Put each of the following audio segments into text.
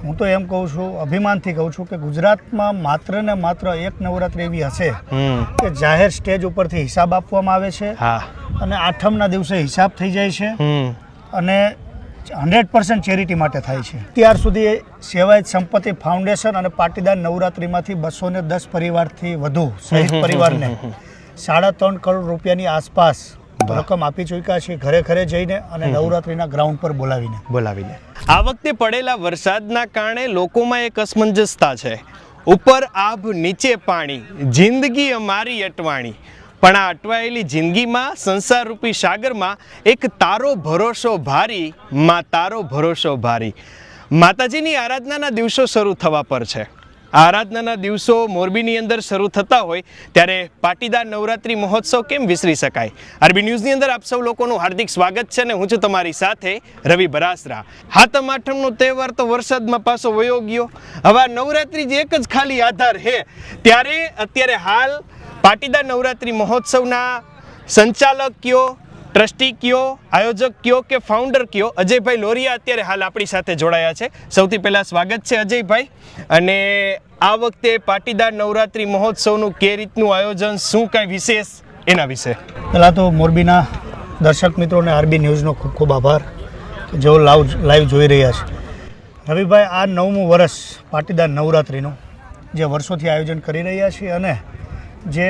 હું તો એમ કહું છું, અભિમાનથી કહું છું કે ગુજરાતમાં માત્ર ને માત્ર એક નવરાત્રી એવી હશે કે જાહેર સ્ટેજ ઉપરથી હિસાબ આપવામાં આવે છે અને આઠમના દિવસે હિસાબ થઈ જાય છે અને 100% ચેરિટી માટે થાય છે. ત્યાર સુધી સેવાયત સંપત્તિ ફાઉન્ડેશન અને પાટીદાર નવરાત્રીમાંથી 210 પરિવારથી વધુ શહીદ પરિવારને 3.5 કરોડ રૂપિયાની આસપાસ રકમ આપી ચૂક્યા છે, ઘરે ઘરે જઈને અને નવરાત્રીના ગ્રાઉન્ડ પર બોલાવીને. આ વખતે પડેલા વરસાદના કારણે લોકોમાં એક અસમંજસતા છે. ઉપર આભ નીચે પાણી, જિંદગી અમારી અટવાણી. પણ આ અટવાયેલી જિંદગીમાં સંસારરૂપી સાગરમાં એક તારો ભરોસો ભારી, માં તારો ભરોસો ભારી. માતાજીની આરાધનાના દિવસો શરૂ થવા પર છે. આરાધનાના દિવસો મોરબીની અંદર શરૂ થતા હોય ત્યારે પાટીદાર નવરાત્રી મહોત્સવ કેમ વિસરી શકાય? આરબી ન્યૂઝની અંદર આપ સૌ લોકોનું હાર્દિક સ્વાગત છે ને હું છું તમારી સાથે રવિ બરાસરા. હાતમ આઠમનો તહેવાર તો વરસાદમાં પાછો વયો ગયો. હવે નવરાત્રી જે એક જ ખાલી આધાર છે ત્યારે અત્યારે હાલ પાટીદાર નવરાત્રી મહોત્સવના સંચાલક કયો, ટ્રસ્ટી કયો, આયોજક કયો કે ફાઉન્ડર કયો, અજયભાઈ લોરિયા અત્યારે હાલ આપણી સાથે જોડાયા છે. સૌથી પહેલાં સ્વાગત છે અજયભાઈ. અને આ વખતે પાટીદાર નવરાત્રી મહોત્સવનું કે રીતનું આયોજન, શું કાંઈ વિશેષ એના વિશે? પહેલાં તો મોરબીના દર્શક મિત્રોને આરબી ન્યૂઝનો ખૂબ ખૂબ આભાર જેઓ લાઈવ જોઈ રહ્યા છે. રવિભાઈ, આ 9મું વર્ષ પાટીદાર નવરાત્રીનું જે વર્ષોથી આયોજન કરી રહ્યા છીએ અને જે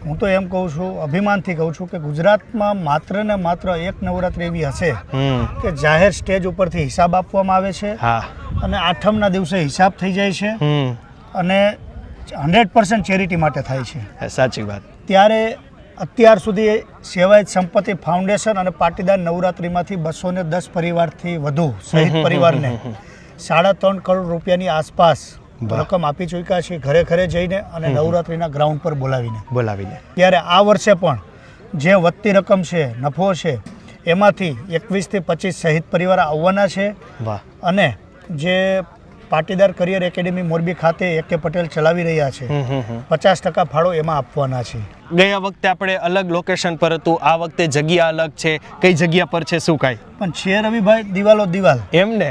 હું તો એમ કહું છું, અભિમાનથી કહું છું કે ગુજરાતમાં માત્ર ને માત્ર એક નવરાત્રી એવી હશે કે જાહેર સ્ટેજ ઉપરથી હિસાબ આપવામાં આવે છે અને આઠમના દિવસે હિસાબ થઈ જાય છે અને 100% ચેરિટી માટે થાય છે. સાચી વાત. ત્યારે અત્યાર સુધી સેવાયત સંપત્તિ ફાઉન્ડેશન અને પાટીદાર નવરાત્રીમાંથી 210 પરિવારથી વધુ શહીદ પરિવારને 3.5 કરોડ રૂપિયાની આસપાસ રકમ આપી ચૂક્યા છે, ઘરે ઘરે જઈને અને નવરાત્રીના ગ્રાઉન્ડ પર બોલાવીને. ત્યારે આ વર્ષે પણ જે વધતી રકમ છે, નફો છે, એમાંથી 21 થી 25 શહીદ પરિવાર આવવાના છે. અને જે પાટીદાર કરિયર એકેડેમી મોરબી ખાતે AK પટેલ ચલાવી રહ્યા છે, 50% ફાળો એમાં આપવાના છે. ગયા વખતે આપણે અલગ લોકેશન પર હતું, આ વખતે જગ્યા અલગ છે. કઈ જગ્યા પર છે, શું કાંઈ? પણ છે રવિભાઈ, દિવાલ એમ ને.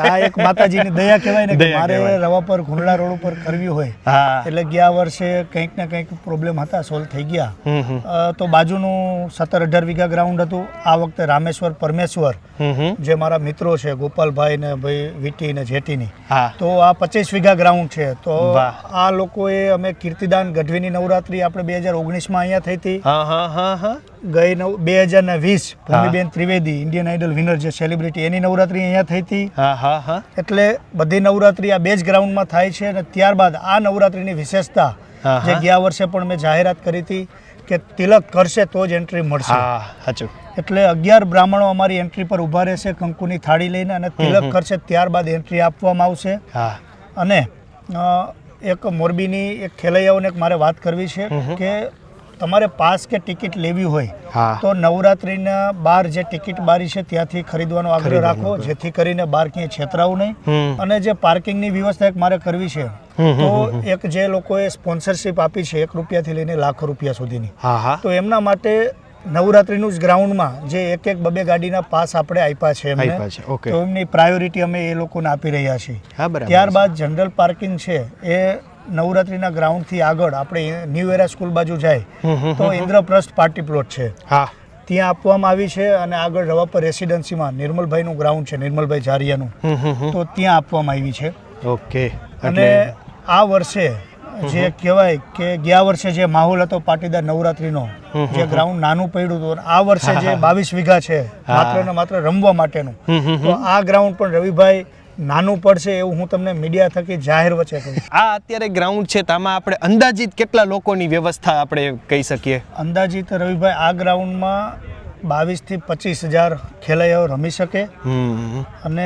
આ એક માતાજીની દયા કહેવાય ને કે મારે રવા પર ઘુંડલા રોડ ઉપર કરવી હોય એટલે ગયા વર્ષે કંઈક ને કંઈક પ્રોબ્લેમ હતા, સોલ્વ થઈ ગયા. તો બાજુનું 17-18 વીઘા ગ્રાઉન્ડ હતું. આ વખતે રામેશ્વર પરમેશ્વર જે મારા મિત્રો છે, ગોપાલભાઈ ને ભાઈ વીટી ને જેટીની, તો આ 25 વીઘા ગ્રાઉન્ડ છે. તો આ લોકોએ અમે કીર્તિદાન ગઢવીની નવરાત્રી આપણે 2019માં અહીંયા થઈ હતી. ગઈ 2020 ભૂમિબેન ત્રિવેદી ઇન્ડિયન આઇડલ વિનર જે સેલિબ્રિટી, એની નવરાત્રી અહીંયા થઈ હતી. એટલે બધી નવરાત્રી આ બે જ ગ્રાઉન્ડમાં થાય છે. અને ત્યારબાદ આ નવરાત્રીની વિશેષતા જે ગયા વર્ષે પણ મેં જાહેરાત કરી હતી કે તિલક કરશે તો જ એન્ટ્રી મળશે. એટલે 11 બ્રાહ્મણો અમારી એન્ટ્રી પર ઊભા રહેશે કંકુની થાળી લઈને અને તિલક કરશે, ત્યારબાદ એન્ટ્રી આપવામાં આવશે. અને એક મોરબીની એક ખેલૈયાઓને મારે વાત કરવી છે કે તમારે પાસ કે ટિકિટ લેવી હોય તો નવરાત્રીના બહાર જે ટિકિટ બારી છે ત્યાંથી ખરીદવાનો આગ્રહ રાખો, જેથી કરીને બહાર ક્યાંય છેતરાવું નહીં. અને જે પાર્કિંગની વ્યવસ્થા એક મારે કરવી છે, તો એક જે લોકોએ સ્પોન્સરશિપ આપી છે 1 રૂપિયાથી લઈને લાખો રૂપિયા સુધીની, તો એમના માટે નવરાત્રીનું જ ગ્રાઉન્ડમાં જે એક 2 ગાડીના પાસ આપણે આપ્યા છે એમને, તો એમની પ્રાયોરિટી અમે એ લોકોને આપી રહ્યા છીએ. ત્યારબાદ જનરલ પાર્કિંગ છે એ નવરાત્રીના ગ્રાઉન્ડથી આગળ આપણે ન્યૂ એરા સ્કૂલ બાજુ જાય તો ઇન્દ્રપ્રસ્થ પાર્ટી પ્લોટ છે, ત્યાં આપવામાં આવી છે. અને આગળ રવા પર રેસિડેન્સીમાં નિર્મલભાઈનું ગ્રાઉન્ડ છે, નિર્મલભાઈ જારિયાનું, તો ત્યાં આપવામાં આવી છે. અને આ વર્ષે જે કહેવાય કે ગયા વર્ષે જે માહોલ હતો પાટીદાર નવરાત્રીનો, જે ગ્રાઉન્ડ નાનું પડ્યું હતું, આ વર્ષે જે 22 વીઘા છે માત્ર ને માત્ર રમવા માટેનું, તો આ ગ્રાઉન્ડ પણ રવિભાઈ નાનું પડશે એવું હું તમને મીડિયા થકી જાહેર વચ્ચે કહું. આ અત્યારે ગ્રાઉન્ડ છે, આમાં આપણે અંદાજિત કેટલા લોકોની વ્યવસ્થા આપણે કહી શકીએ? અંદાજિત રવિભાઈ આ ગ્રાઉન્ડમાં 22 થી 25,000 ખેલૈયાઓ રમી શકે. અને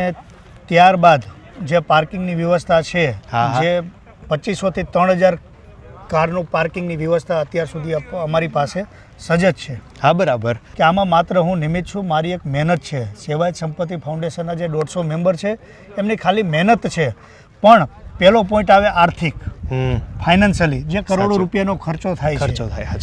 ત્યારબાદ જે પાર્કિંગની વ્યવસ્થા છે, જે 2500 થી 3000 કારનું પાર્કિંગની વ્યવસ્થા અત્યાર સુધી અમારી પાસે સજજ છે. બરાબર. કે આમાં માત્ર હું નિમિત્ત છું, મારી એક મહેનત છે. સેવાયત સંપત્તિ ફાઉન્ડેશનના જે 150 મેમ્બર છે એમની ખાલી મહેનત છે, પણ પહેલો પોઈન્ટ આવે આર્થિક, ફાઇનાન્શિયલી જે કરોડો રૂપિયાનો ખર્ચો થાય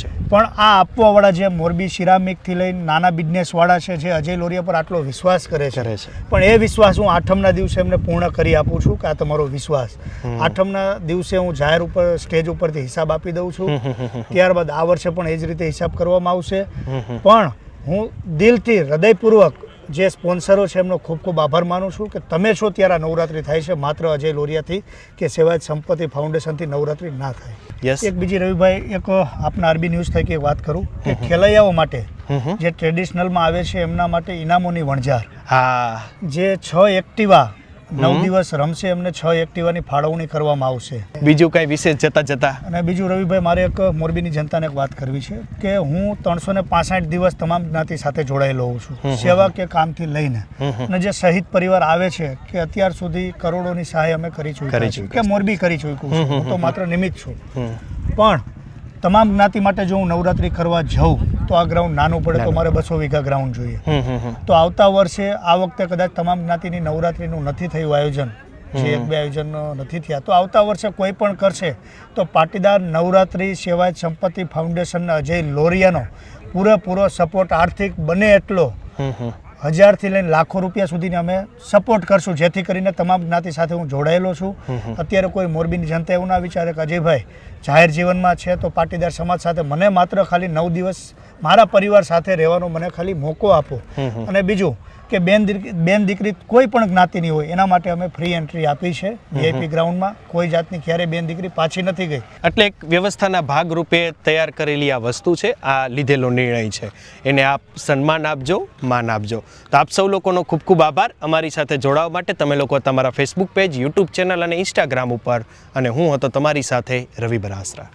છે. પણ આ આપવાવાળા જે મોરબી સિરામિકથી લઈને નાના બિઝનેસવાળા છે, જે અજય લોરિયા પર આટલો વિશ્વાસ કરે છે, પણ એ વિશ્વાસ હું આઠમના દિવસે એમને પૂર્ણ કરી આપું છું કે આ તમારો વિશ્વાસ. આઠમના દિવસે હું જાહેર ઉપર સ્ટેજ ઉપરથી હિસાબ આપી દઉં છું. ત્યારબાદ આ વર્ષે પણ એ જ રીતે હિસાબ કરવામાં આવશે. પણ હું દિલથી હૃદયપૂર્વક જે સ્પોન્સરો છે એમનો ખૂબ ખૂબ આભાર માનું છું કે તમે છો ત્યારે નવરાત્રિ થાય છે, માત્ર અજય લોરિયાથી કે સેવાયત સંપત્તિ ફાઉન્ડેશનથી નવરાત્રિ ના થાય. એક બીજી રવિભાઈ, એક આપના આરબી ન્યૂઝ થઈ કે વાત કરું કે ખેલૈયાઓ માટે જે ટ્રેડિશનલમાં આવે છે એમના માટે ઇનામોની વણઝાર, જે 6 એક્ટિવા 9 દિવસ રમશે એમને 6 એક્ટિવાની ફાળવણી કરવામાં આવશે. બીજું કઈ વિશેષ જતા અને બીજું રવિભાઈ, મારે એક મોરબીની જનતાને એક વાત કરવી છે કે હું 365 દિવસ તમામ જ્ઞાતિ સાથે જોડાયેલો હોઉં છું, સેવા કે કામથી લઈને. અને જે શહીદ પરિવાર આવે છે કે અત્યાર સુધી કરોડોની સહાય અમે કરી ચૂક્યા કે મોરબી કરી ચૂક્યું છે, હું તો માત્ર નિમિત્ત છું. પણ તમામ જ્ઞાતિ માટે જો હું નવરાત્રિ કરવા જાઉં તો આ ગ્રાઉન્ડ નાનું પડે તો મારે 200 વીઘા ગ્રાઉન્ડ જોઈએ. તો આવતા વર્ષે આ વખતે કદાચ તમામ જ્ઞાતિની નવરાત્રિનું નથી થયું આયોજન, જે 1-2 આયોજન નથી થયા, તો આવતા વર્ષે કોઈ પણ કરશે તો પાટીદાર નવરાત્રિ સેવાયત સંપત્તિ ફાઉન્ડેશનના અજય લોરિયાનો પૂરેપૂરો સપોર્ટ આર્થિક બને એટલો 1000થી લઈને લાખો રૂપિયા સુધીને અમે સપોર્ટ કરશું, જેથી કરીને તમામ જ્ઞાતિ સાથે હું જોડાયેલો છું. અત્યારે કોઈ મોરબીની જનતા એવું ના વિચારે કે અજયભાઈ જાહેર જીવનમાં છે તો પાટીદાર સમાજ સાથે મને માત્ર ખાલી 9 દિવસ મારા પરિવાર સાથે રહેવાનો મને ખાલી મોકો આપો. અને બીજું કે બેન દીકરી કોઈ પણ જ્ઞાતિની હોય એના માટે અમે ફ્રી એન્ટ્રી આપી છે વીઆઈપી ગ્રાઉન્ડમાં. કોઈ જાતની ક્યારે બેન દીકરી પાછી નથી ગઈ. એટલે એક વ્યવસ્થાના ભાગરૂપે તૈયાર કરેલી આ વસ્તુ છે, આ લીધેલો નિર્ણય છે, એને આપ સન્માન આપજો, માન આપજો. તો આપ સૌ લોકોનો ખૂબ ખૂબ આભાર અમારી સાથે જોડાવા માટે. તમે લોકો તમારા ફેસબુક પેજ, યુટ્યુબ ચેનલ અને ઇન્સ્ટાગ્રામ ઉપર, અને હું હતો તમારી સાથે રવિ બરાસરા.